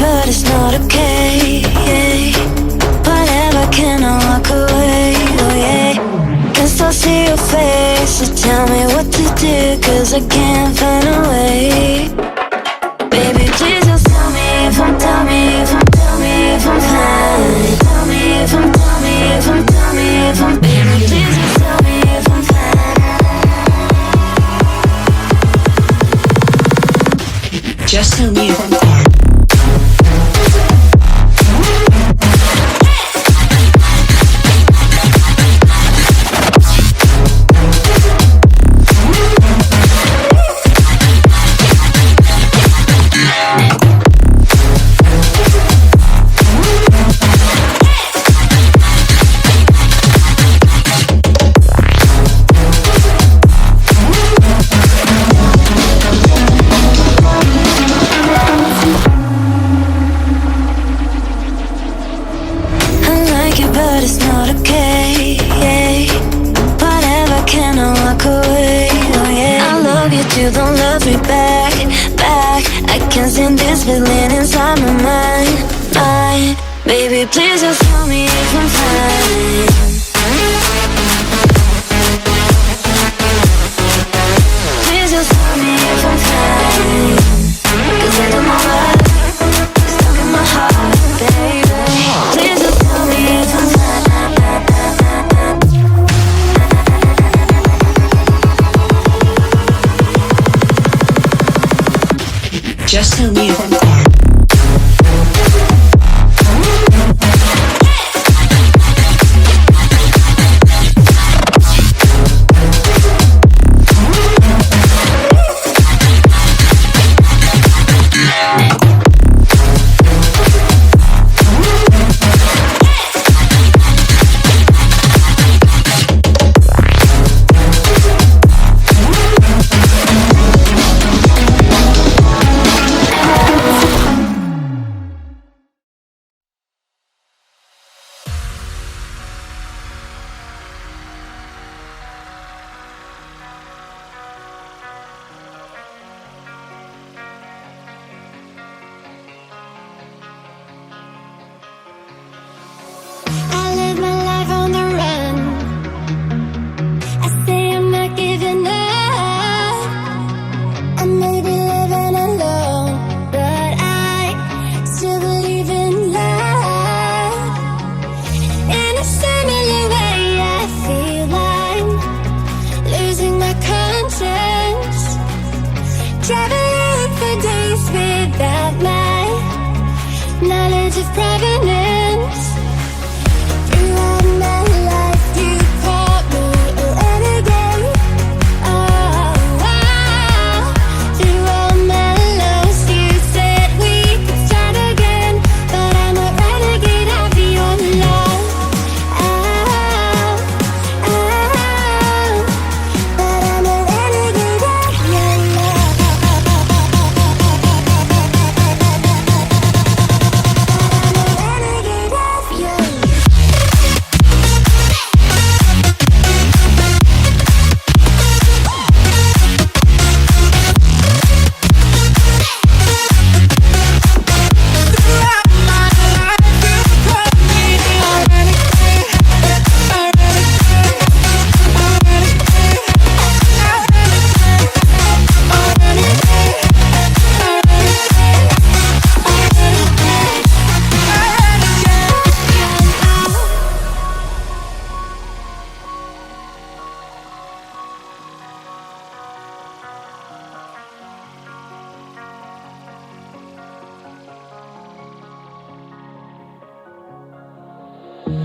but it's not okay. Whatever, can I walk away? Oh yeah. Can still see your face, so tell me what to do, 'cause I can't find a way. Baby, please just tell me if I'm, tell me if I'm, tell me if I'm fine. Tell me if I'm, tell me if I'm, tell me if I'm. Baby, please just tell me if I'm fine. Just tell me if I'm fine. Feeling inside my mind, baby, please just tell me if I'm fine. Please just tell me if I'm fine, 'cause I know my life is stuck in my heart, baby. Please just tell me if I'm fine. Just tell me if I'm fine.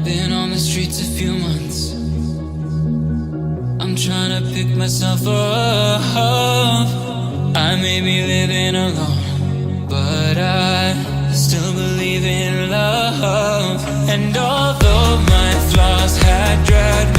Been on the streets a few months. I'm trying to pick myself up. I may be living alone, but I still believe in love. And although my flaws had dragged